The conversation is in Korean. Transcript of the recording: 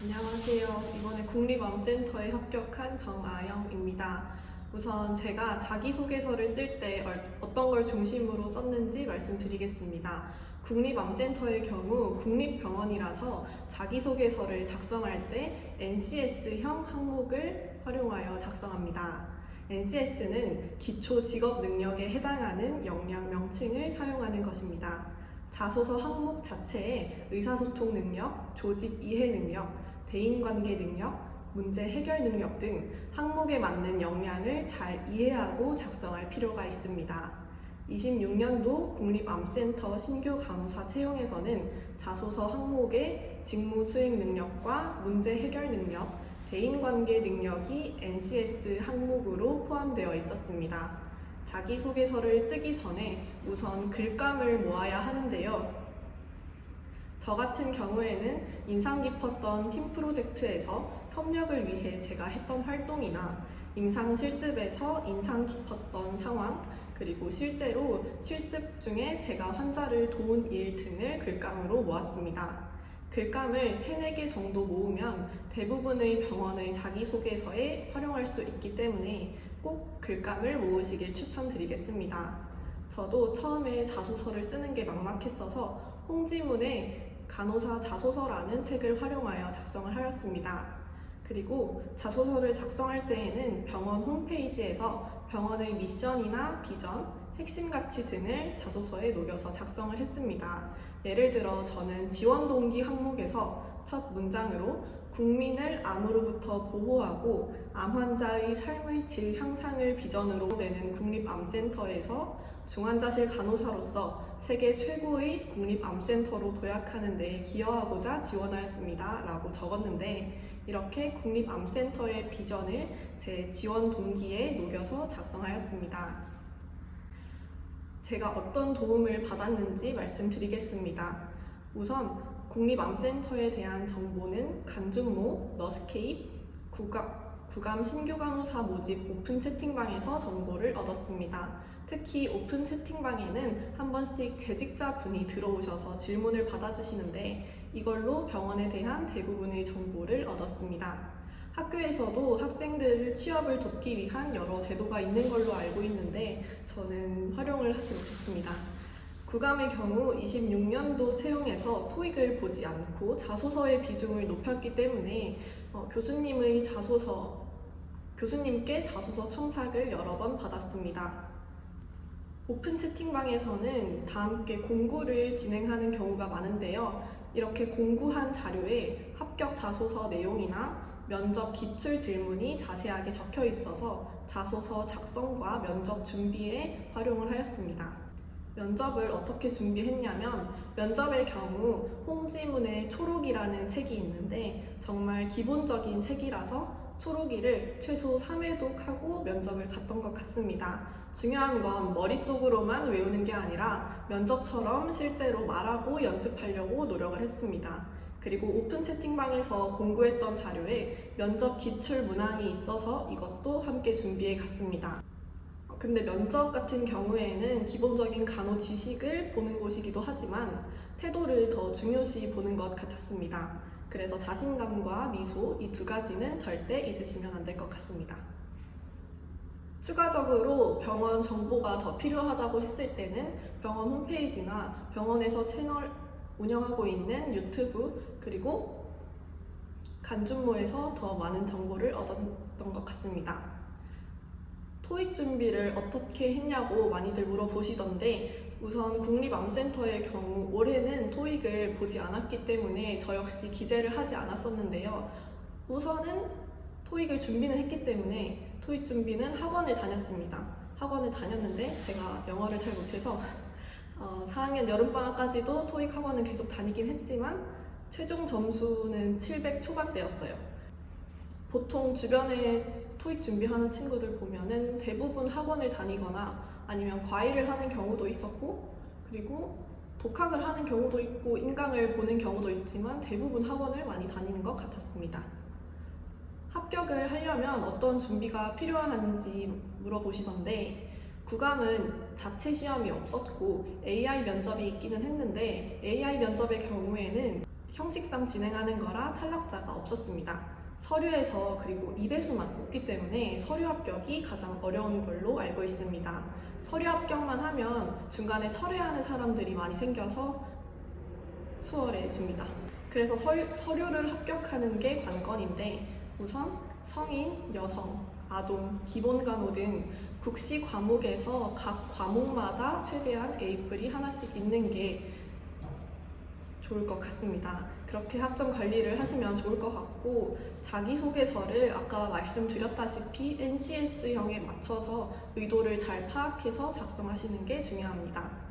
안녕하세요. 이번에 국립암센터에 합격한 정아영입니다. 우선 제가 자기소개서를 쓸 때 어떤 걸 중심으로 썼는지 말씀드리겠습니다. 국립암센터의 경우 국립병원이라서 자기소개서를 작성할 때 NCS형 항목을 활용하여 작성합니다. NCS는 기초 직업 능력에 해당하는 역량 명칭을 사용하는 것입니다. 자소서 항목 자체에 의사소통 능력, 조직 이해 능력, 대인관계 능력, 문제 해결 능력 등 항목에 맞는 역량을 잘 이해하고 작성할 필요가 있습니다. 26년도 국립암센터 신규 간호사 채용에서는 자소서 항목에 직무 수행 능력과 문제 해결 능력, 대인관계 능력이 NCS 항목으로 포함되어 있었습니다. 자기소개서를 쓰기 전에 우선 글감을 모아야 하는데요. 저 같은 경우에는 인상 깊었던 팀 프로젝트에서 협력을 위해 제가 했던 활동이나 임상 실습에서 인상 깊었던 상황, 그리고 실제로 실습 중에 제가 환자를 도운 일 등을 글감으로 모았습니다. 글감을 3, 4개 정도 모으면 대부분의 병원의 자기소개서에 활용할 수 있기 때문에 꼭 글감을 모으시길 추천드리겠습니다. 저도 처음에 자소서를 쓰는 게 막막했어서 홍지문의 간호사 자소서라는 책을 활용하여 작성을 하였습니다. 그리고 자소서를 작성할 때에는 병원 홈페이지에서 병원의 미션이나 비전, 핵심 가치 등을 자소서에 녹여서 작성을 했습니다. 예를 들어 저는 지원 동기 항목에서 첫 문장으로 국민을 암으로부터 보호하고 암 환자의 삶의 질 향상을 비전으로 내는 국립암센터에서 중환자실 간호사로서 세계 최고의 국립암센터로 도약하는 데 기여하고자 지원하였습니다. 라고 적었는데 이렇게 국립암센터의 비전을 제 지원 동기에 녹여서 작성하였습니다. 제가 어떤 도움을 받았는지 말씀드리겠습니다. 우선 국립암센터에 대한 정보는 간준모, 너스케입, 구감 신규 간호사 모집 오픈 채팅방에서 정보를 얻었습니다. 특히 오픈 채팅방에는 한 번씩 재직자분이 들어오셔서 질문을 받아주시는데 이걸로 병원에 대한 대부분의 정보를 얻었습니다. 학교에서도 학생들 취업을 돕기 위한 여러 제도가 있는 걸로 알고 있는데 저는 활용을 하지 못했습니다. 구감의 경우 26년도 채용에서 토익을 보지 않고 자소서의 비중을 높였기 때문에 교수님께 자소서 첨삭을 여러 번 받았습니다. 오픈 채팅방에서는 다 함께 공구를 진행하는 경우가 많은데요. 이렇게 공구한 자료에 합격 자소서 내용이나 면접 기출 질문이 자세하게 적혀 있어서 자소서 작성과 면접 준비에 활용을 하였습니다. 면접을 어떻게 준비했냐면 면접의 경우 홍지문의 초록이라는 책이 있는데 정말 기본적인 책이라서 초록이를 최소 3회독 하고 면접을 갔던 것 같습니다. 중요한 건 머릿속으로만 외우는 게 아니라 면접처럼 실제로 말하고 연습하려고 노력을 했습니다. 그리고 오픈 채팅방에서 공부했던 자료에 면접 기출 문항이 있어서 이것도 함께 준비해 갔습니다. 근데 면접 같은 경우에는 기본적인 간호 지식을 보는 곳이기도 하지만 태도를 더 중요시 보는 것 같았습니다. 그래서 자신감과 미소 이 2가지는 절대 잊으시면 안 될 것 같습니다. 추가적으로 병원 정보가 더 필요하다고 했을 때는 병원 홈페이지나 병원에서 채널 운영하고 있는 유튜브 그리고 간준모에서 더 많은 정보를 얻었던 것 같습니다. 토익 준비를 어떻게 했냐고 많이들 물어보시던데 우선 국립암센터의 경우 올해는 토익을 보지 않았기 때문에 저 역시 기재를 하지 않았었는데요. 우선은 토익을 준비는 했기 때문에 토익 준비는 학원을 다녔습니다. 학원을 다녔는데 제가 영어를 잘 못해서 4학년 여름방학까지도 토익 학원은 계속 다니긴 했지만 최종 점수는 700 초반대였어요. 보통 주변에 토익 준비하는 친구들 보면은 대부분 학원을 다니거나 아니면 과외를 하는 경우도 있었고 그리고 독학을 하는 경우도 있고 인강을 보는 경우도 있지만 대부분 학원을 많이 다니는 것 같았습니다. 합격을 하려면 어떤 준비가 필요한지 물어보시던데 구감은 자체 시험이 없었고 AI 면접이 있기는 했는데 AI 면접의 경우에는 형식상 진행하는 거라 탈락자가 없었습니다. 서류에서 그리고 2배수만 뽑기 때문에 서류 합격이 가장 어려운 걸로 알고 있습니다. 서류 합격만 하면 중간에 철회하는 사람들이 많이 생겨서 수월해집니다. 그래서 서류를 합격하는 게 관건인데 우선 성인, 여성, 아동, 기본간호 등 국시 과목에서 각 과목마다 최대한 A뿔이 하나씩 있는 게 좋을 것 같습니다. 그렇게 학점 관리를 하시면 좋을 것 같고 자기소개서를 아까 말씀드렸다시피 NCS형에 맞춰서 의도를 잘 파악해서 작성하시는 게 중요합니다.